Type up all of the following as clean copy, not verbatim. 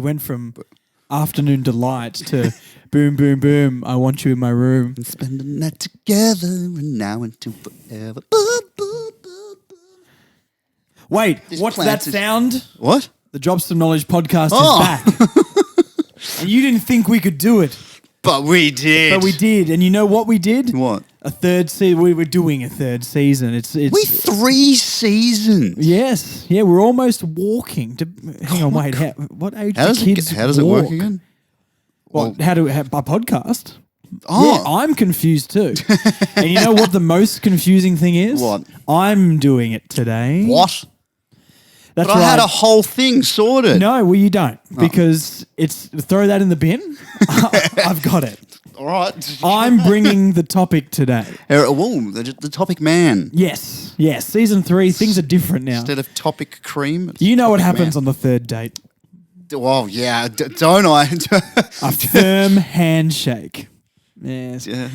went from afternoon delight to boom, boom, boom. I want you in my room. And spend the night together and now until forever. Boom, boom, boom, boom. Wait, what's that sound? What? The Drops of Knowledge podcast is back. And you didn't think we could do it. But we did. But we did. And you know what we did? What? A third season. We were doing a third season. It's 3 seasons. Yes. Yeah, we're almost walking. Hang on, wait. What age do kids How does it work again? Well, by podcast? Oh. Yeah, I'm confused too. And you know what the most confusing thing is? What? I'm doing it today. What? That's but I had a whole thing sorted. No, well, you don't. Because it's throw that in the bin. I've got it. All right. I'm bringing the topic today. The topic man. Yes. Season 3, things are different now. Instead of topic cream. You know what happens on the third date? Well, yeah, don't I? A firm handshake. Yes. Yeah.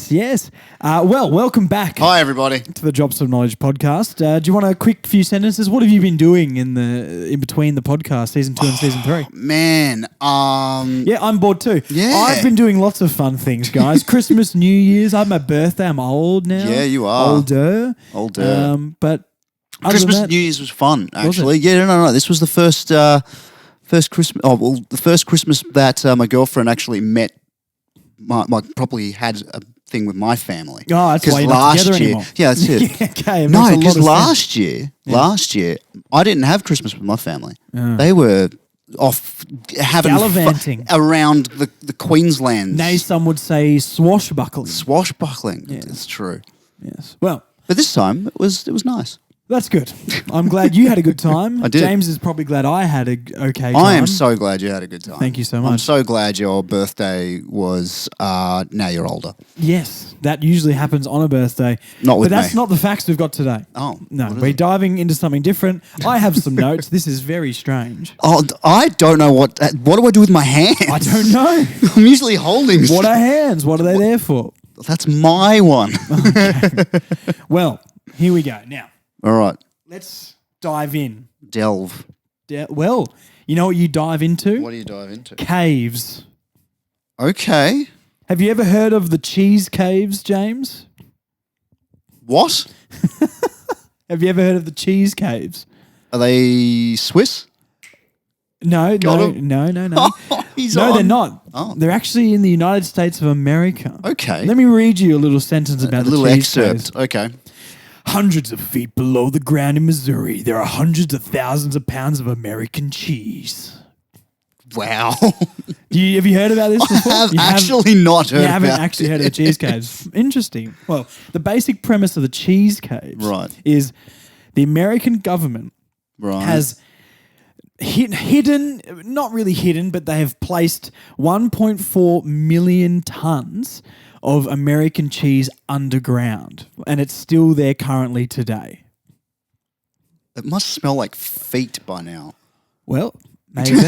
yes. Well, welcome back. Hi, everybody. To the Drops of Knowledge podcast. Do you want a quick few sentences? What have you been doing in between the podcast, season 2 and season 3? Man, yeah, I'm bored too. Yeah. I've been doing lots of fun things, guys. Christmas, New Year's. I had my birthday. I'm old now. Yeah, you are. Older. But Christmas and New Year's was fun, actually. Yeah, no. This was the first Christmas. Oh, well, the first Christmas that my girlfriend actually met. Probably had a thing with my family. Oh, that's why you're not together anymore. Yeah, that's it. Okay. No, because last year, I didn't have Christmas with my family. They were off having gallivanting around the Queensland. Nay, some would say swashbuckling. Swashbuckling. Yes. It's true. Yes. Well, but this time it was nice. That's good. I'm glad you had a good time. I did. James is probably glad I had a okay time. I am so glad you had a good time. Thank you so much. I'm so glad your birthday was now you're older. Yes, that usually happens on a birthday. Not with But that's me. not the facts we've got today. Oh. No, we're diving into something different. I have some notes. This is very strange. Oh, I don't know what do I do with my hands? I don't know. I'm usually holding. What are hands? What are they there for? That's my one. Okay. Well, here we go. Now. All right. Let's dive in. Delve. Well, you know what you dive into? What do you dive into? Caves. Okay. Have you ever heard of the cheese caves, James? What? Have you ever heard of the cheese caves? Are they Swiss? No. Oh, They're not. Oh. They're actually in the United States of America. Okay. Let me read you a little sentence about the cheese excerpt. caves. Okay. Hundreds of feet below the ground in Missouri, there are hundreds of thousands of pounds of American cheese. Wow. Have you heard about this before? I have actually not heard about it. You haven't actually heard of the cheese caves. Interesting. Well, the basic premise of the cheese caves is the American government has hidden, not really hidden, but they have placed 1.4 million tons of American cheese underground, and it's still there currently today. It must smell like feet by now. Well, maybe.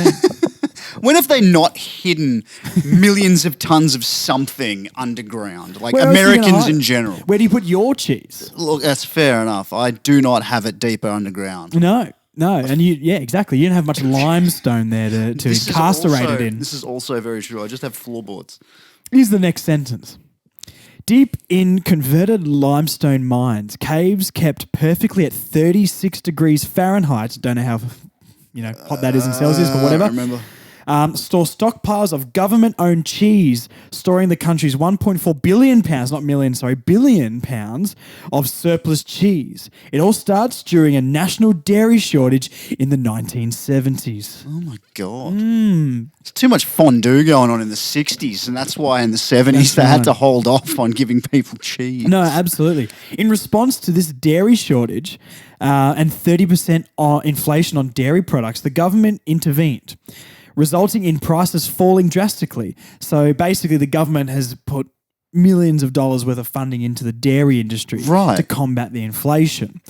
When have they not hidden millions of tons of something underground? Like Americans in general. Where do you put your cheese? Look, that's fair enough. I do not have it deeper underground. No. And exactly. You don't have much limestone there to casterate it in. This is also very true. I just have floorboards. Here's the next sentence. Deep in converted limestone mines, caves kept perfectly at 36 degrees Fahrenheit. Don't know how hot that is in Celsius, but whatever. I remember. Store stockpiles of government-owned cheese, storing the country's 1.4 billion pounds, not million, sorry, billion pounds of surplus cheese. It all starts during a national dairy shortage in the 1970s. Oh, my God. It's too much fondue going on in the 60s, and that's why in the 70s they had to hold off on giving people cheese. No, absolutely. In response to this dairy shortage and 30% inflation on dairy products, the government intervened, resulting in prices falling drastically. So basically the government has put millions of dollars worth of funding into the dairy industry to combat the inflation,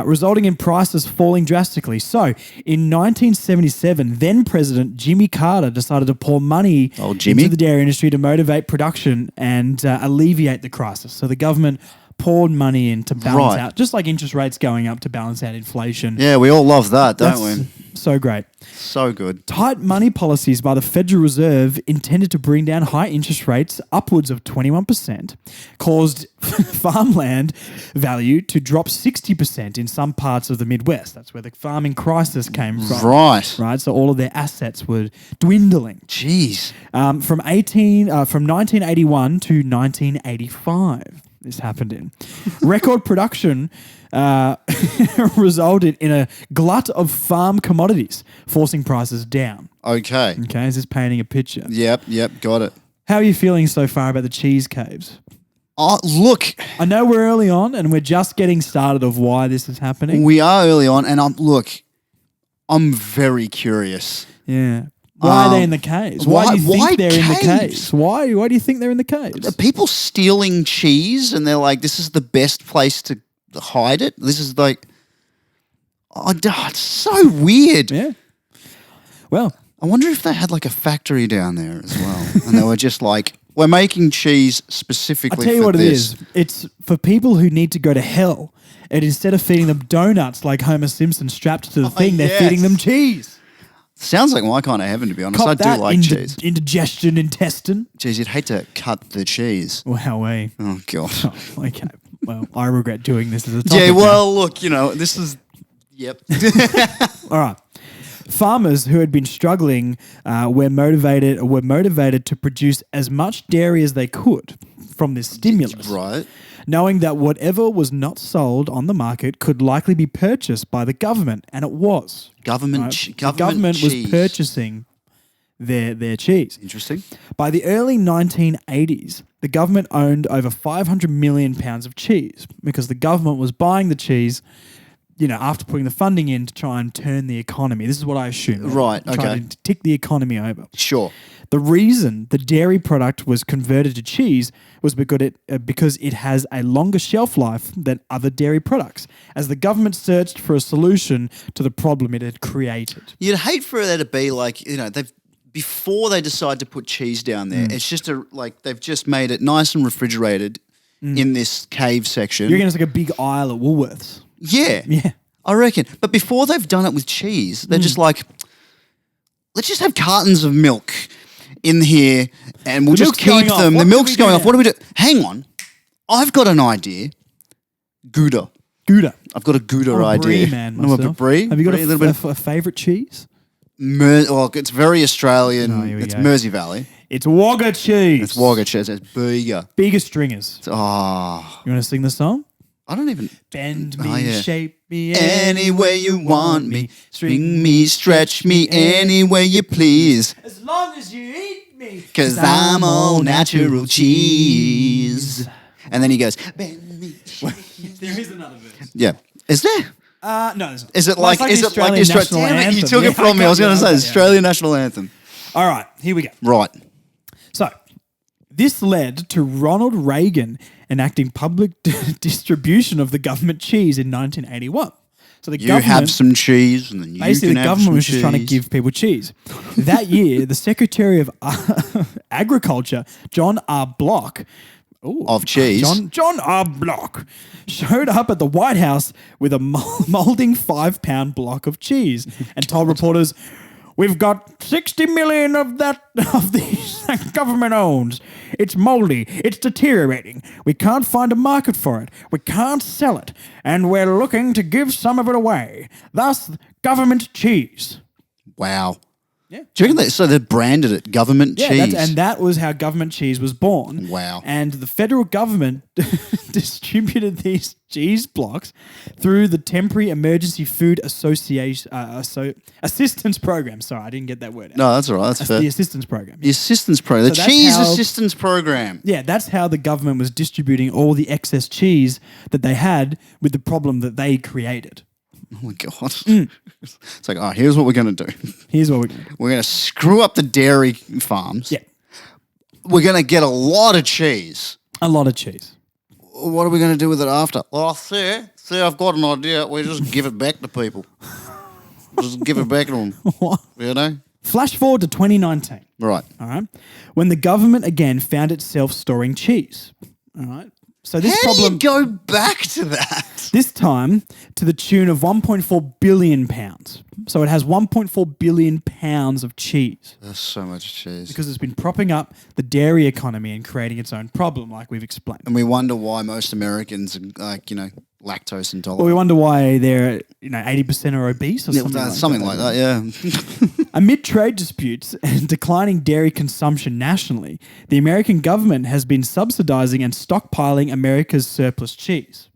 resulting in prices falling drastically. So in 1977, then President Jimmy Carter decided to pour money into the dairy industry to motivate production and alleviate the crisis. So the government poured money in to balance Right. out, just like interest rates going up to balance out inflation. Yeah, we all love that, don't That's we? so great. So good. Tight money policies by the Federal Reserve intended to bring down high interest rates upwards of 21% caused farmland value to drop 60% in some parts of the Midwest. That's where the farming crisis came from. Right. So all of their assets were dwindling. Jeez. From 1981 to 1985. This happened in. Record production resulted in a glut of farm commodities, forcing prices down. Okay. Okay, is this painting a picture? Yep, got it. How are you feeling so far about the cheese caves? Oh, look, I know we're early on and we're just getting started of why this is happening. we are early on, and I'm very curious. Yeah. Why are they in the caves? Why do you why think they're in the caves? caves? Why do you think they're in the caves? Are people stealing cheese, and they're like, this is the best place to hide it? This is like, it's so weird. Yeah. Well, I wonder if they had like a factory down there as well, and they were just like, we're making cheese specifically I'll tell you for what this. it is. It's for people who need to go to hell, and instead of feeding them donuts like Homer Simpson strapped to the thing, they're yes. feeding them cheese. Sounds like my kind of heaven, to be honest. Cop I that, do like cheese. Indigestion, intestine. Jeez, you'd hate to cut the cheese. Wow, Oh, God. okay. Well, I regret doing this as a topic. Yeah, now. well, look, this is... Yep. All right. Farmers who had been struggling were motivated to produce as much dairy as they could from this stimulus. Right. Knowing that whatever was not sold on the market could likely be purchased by the government, and it was. Government The government was cheese. purchasing their cheese. Interesting. By the early 1980s, the government owned over 500 million pounds of cheese because the government was buying the cheese, after putting the funding in to try and turn the economy. This is what I assume. Right, okay. Trying to tick the economy over. Sure. The reason the dairy product was converted to cheese was because it has a longer shelf life than other dairy products, as the government searched for a solution to the problem it had created. You'd hate for there to be like, before they decide to put cheese down there, it's just they've just made it nice and refrigerated in this cave section. You're going to like a big aisle at Woolworths. Yeah. Yeah. I reckon. But before they've done it with cheese, they're just like, let's just have cartons of milk in here and we'll just milk's going keep off. them. What The do milk's we do going off. now? What do we do? Hang on. I've got an idea. Gouda. Gouda. I've got a Gouda I'm a idea. brie man I'm a myself. brie. Have you got Brie, little bit a favourite cheese? well, it's very Australian. Oh, here we It's go. Mersey Valley. It's Wagga cheese. It's Wagga cheese. It's bigger. Bigger stringers. You want I don't even... Bend me, Oh, yeah. shape me, Any way you want me, string me, stretch me, any way you please. As long as you eat me. 'Cause I'm all natural cheese. And then he goes, bend me. There is another verse. Yeah. Is there? No, there's not. Is it Well, like, it's is it like the Australian Australian national Damn it, you anthem. took Yeah, it from me. I was going to say, got it. Australian national anthem. All right, here we go. Right. So, this led to Ronald Reagan enacting public distribution of the government cheese in 1981. So the You government have some cheese and then you basically can the have government some was just trying to cheese. give people cheese. That year, the Secretary of Agriculture, John R. Block, Of cheese. John R. Block showed up at the White House with a molding 5-pound block of cheese and told reporters, "We've got 60 million of these that government owns. It's moldy. It's deteriorating. We can't find a market for it. We can't sell it. And we're looking to give some of it away. Thus, government cheese." Wow. Yeah. Do you reckon so they branded it government cheese? And that was how government cheese was born. Wow. And the federal government distributed these cheese blocks through the Temporary Emergency Food Association Assistance Program. Sorry, I didn't get that word out. No, that's all right. That's fair. The assistance program. The assistance program. The So that's cheese how- assistance program. Yeah, that's how the government was distributing all the excess cheese that they had with the problem that they created. Oh my God. It's like, oh, here's what we're going to do. Here's what we're going to do. We're going to screw up the dairy farms. Yeah, We're going to get a lot of cheese. a lot of cheese. What are we going to do with it after? Well, see, I've got an idea. We just give it back to people. Just give it back to them. What? You know? Flash forward to 2019. Right. All right. When the government again found itself storing cheese. All right. So this How problem, do you go back to that? this time to the tune of 1.4 billion pounds. So it has 1.4 billion pounds of cheese That's so much cheese. because it's been propping up the dairy economy and creating its own problem, like we've explained. And we wonder why most Americans are lactose intolerant. Well, we wonder why they're 80% are obese or Yeah, something like that. Yeah. Amid trade disputes and declining dairy consumption nationally, the American government has been subsidizing and stockpiling America's surplus cheese.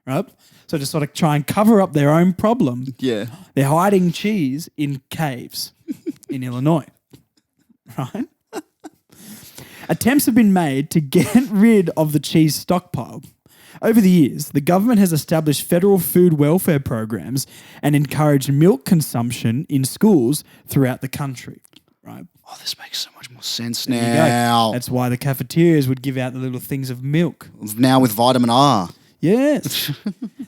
Right? So to sort of try and cover up their own problem, Yeah. they're hiding cheese in caves in Illinois. Right? Attempts have been made to get rid of the cheese stockpile. Over the years, the government has established federal food welfare programs and encouraged milk consumption in schools throughout the country. Right? Oh, this makes so much more sense There you go. now. That's why the cafeterias would give out the little things of milk. Now with vitamin R. Yes.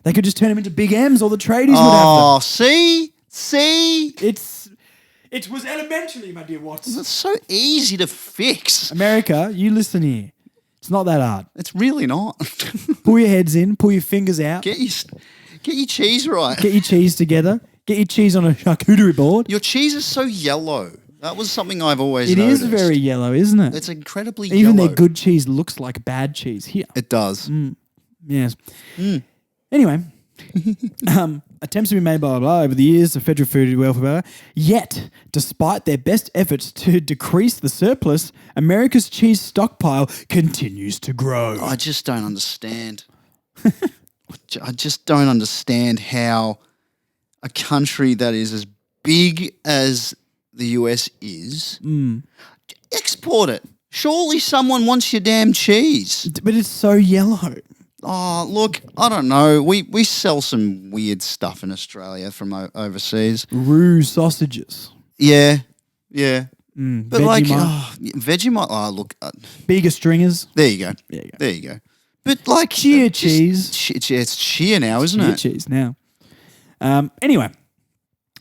They could just turn them into Big M's. All the tradies would have Oh, see? See? them. It was elementary, my dear Watts. It's so easy to fix. America, you listen here. It's not that hard. It's really not. Pull your heads in, pull your fingers out, Get your cheese right. get your cheese together, get your cheese on a charcuterie board. Your cheese is so yellow. That was something I've always It noticed. is very yellow, isn't it? It's incredibly Even yellow. their good cheese looks like bad cheese here. It does. Yes. Anyway, attempts have been made, blah, blah, blah, over the years, the federal food welfare, blah, blah. Yet, despite their best efforts to decrease the surplus, America's cheese stockpile continues to grow. I just don't understand. I just don't understand how a country that is as big as the US is, export it. Surely someone wants your damn cheese. But it's so yellow. Oh, look, I don't know. We sell some weird stuff in Australia from overseas. Roux sausages. Yeah, yeah. But Vegemite. Vegemite. Oh, look, Bigger stringers. there you go. There you go. There you go. But like Cheer just- cheese. It's cheer now, isn't Cheer it? cheese now. Anyway,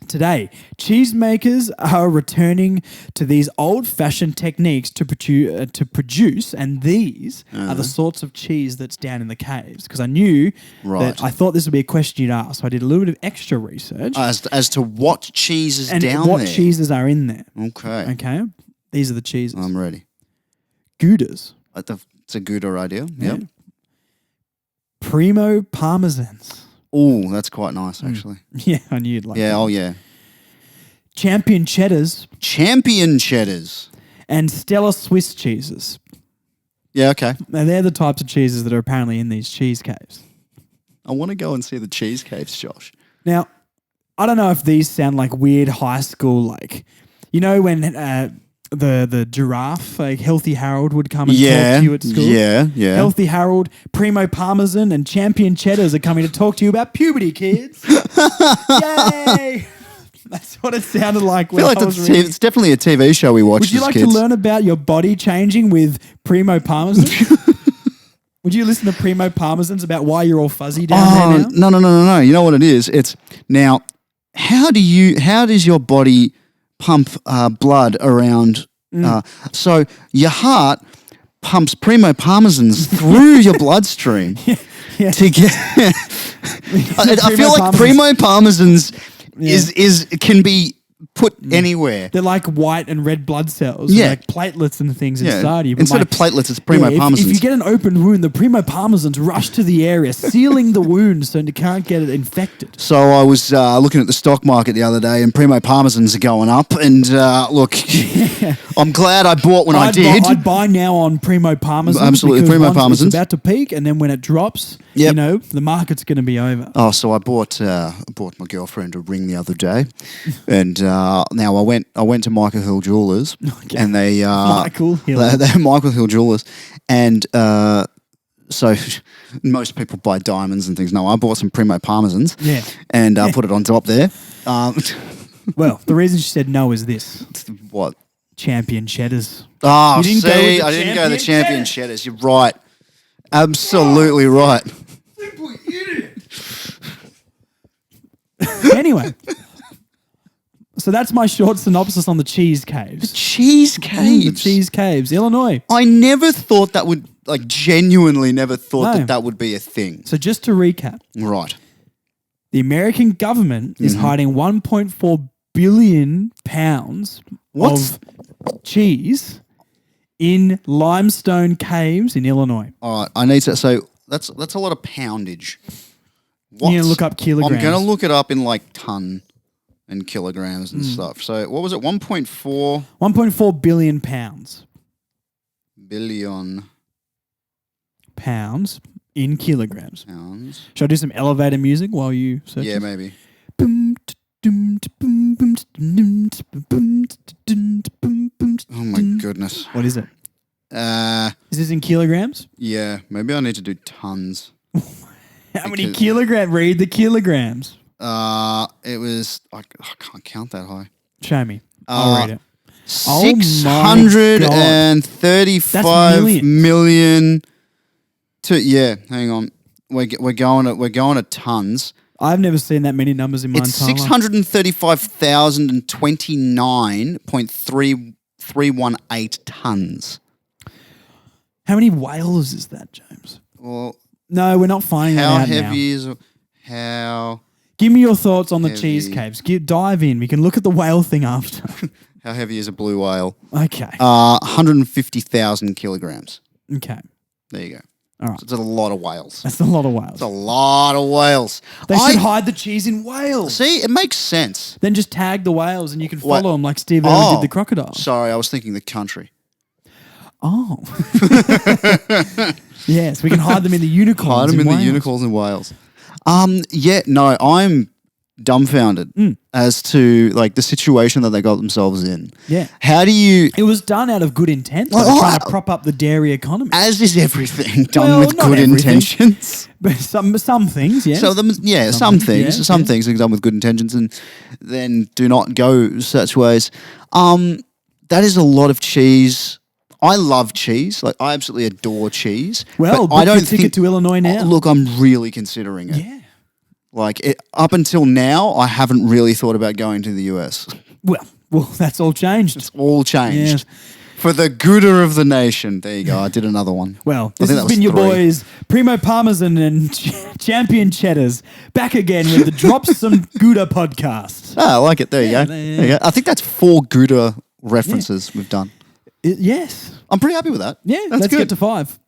today, cheesemakers are returning to these old-fashioned techniques to produce, and these are the sorts of cheese that's down in the caves. Because I knew Right. that I thought this would be a question you'd ask, so I did a little bit of extra research As to what cheese is and down what there. cheeses are in there. Okay, Okay, these are the cheeses: I'm ready. Goudas, It's a good idea. Yep. Primo Parmesans. Oh, that's quite nice, actually. Yeah, I knew you'd like Yeah. that. Oh, yeah. Champion Cheddars Champion cheddars. and Stella Swiss cheeses. Yeah. Okay. Now, they're the types of cheeses that are apparently in these cheese caves. I want to go and see the cheese caves, Josh. Now, I don't know if these sound like weird high school, like, you know, when the giraffe, like Healthy Harold, would come and talk to you at school? Yeah. Yeah. Healthy Harold, Primo Parmesan, and Champion Cheddars are coming to talk to you about puberty, kids. Yay! That's what it sounded like I when feel like I was reading. it's definitely a TV show we watched Would you as like kids. to learn about your body changing with Primo Parmesan? Would you listen to Primo Parmesans about why you're all fuzzy down there now? No. You know what it is? It's now. How does your body pump blood around? So your heart pumps Primo Parmesans through your bloodstream Yeah. to get. I feel like Primo Parmesans can be put anywhere. They're like white and red blood cells. Yeah. Like platelets and things Yeah. inside you. But Instead of platelets, it's Primo if Parmesans. you get an open wound, the Primo Parmesans rush to the area, sealing the wound so you can't get it infected. So I was looking at the stock market the other day, and Primo Parmesans are going up. And look, I'm glad I bought when I did. I'd buy now on Primo Parmesans. Absolutely, because Primo once Parmesans. It's about to peak, and then when it drops, Yep. the market's going to be over. Oh, so I bought my girlfriend a ring the other day, and now I went to Michael Hill Jewelers, and they Michael Hill. they're Michael Hill Jewelers, and so most people buy diamonds and things. No, I bought some Primo Parmesans, Yeah. and put it on top there. Well, the reason she said no is this: What? Champion Cheddars. Oh, You didn't go with see, the I didn't go the champion champion cheddars. You're right, absolutely right. Anyway, So that's my short synopsis on the cheese caves. Cheese caves. The cheese caves, Illinois. I never thought that would, genuinely never thought No. that would be a thing. So just to recap, Right. the American government is hiding 1.4 billion pounds of cheese in limestone caves in Illinois. All right. I need to. So that's a lot of poundage. You're going to look up kilograms. I'm going to look it up in ton and kilograms and stuff. So what was it? 1.4 billion pounds. Billion Pounds in kilograms. pounds. Should I do some elevator music while you search? Yeah, maybe. Oh my goodness. What is it? Uh, Is this in kilograms? yeah, maybe I need to do tons. How many kilograms? Read the kilograms. It was I can't count that high. Show me. I'll read it. Oh my God. 635 That's millions. million. Hang on. We're going to tons. I've never seen that many numbers in my It's entire life. 635,029.318 tons. How many whales is that, James? Well, No, we're not finding that how out now. heavy is how Give me your thoughts on the heavy. cheese caves. Dive in. We can look at the whale thing after. how heavy is a blue whale? Okay. 150,000 kilograms. Okay. There you go. All right. So it's a lot of whales. That's a lot of whales. It's a lot of whales. They should hide the cheese in whales. See, it makes sense. Then just tag the whales and you can Wait. follow them like Steve Irwin did the crocodile. Sorry, I was thinking the country. Oh. Yes, we can hide them in the unicorns. Hide them in Wales. the unicorns in Wales. I'm dumbfounded as to the situation that they got themselves in. Yeah. How do you, It was done out of good intent. Well, Like trying to prop up the dairy economy. as is everything done Well, with not good everything. intentions? But some things, yeah. So some things yeah. are done with good intentions and then do not go such ways. That is a lot of cheese. I love cheese. I absolutely adore cheese. Well, but I book your don't ticket to Illinois now. Look, I'm really considering it. Yeah. Up until now, I haven't really thought about going to the US. Well, that's all changed. It's all changed. Yes. For the Gouda of the nation. There you go. I did another one. Well, I this think has that been was your 3. boys, Primo Parmesan and Champion Cheddars, back again with the Drop Some Gouda podcast. I like it. There you go. there you There you go. I think that's 4 Gouda references we've done. Yes. I'm pretty happy with that. Yeah, that's let's good. get to 5.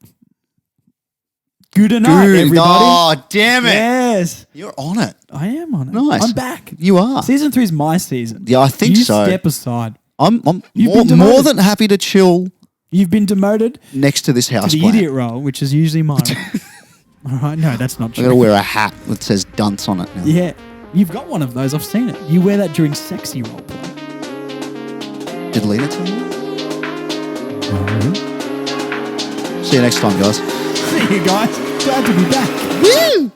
Gouda night, everybody. Oh, damn it. Yes. You're on it. I am on it. Nice. I'm back. You are. Season 3 is my season. Yeah, I think you so. Step aside. I'm You've more, been demoted. more than happy to chill You've been demoted next to this to house the plant. idiot role, which is usually mine. All right. No, that's not I true. gotta wear a hat that says dunce on it now. Yeah. You've got one of those. I've seen it. You wear that during sexy role play. Did Lena tell you that? See you next time, guys. See you guys. Glad to be back. Woo!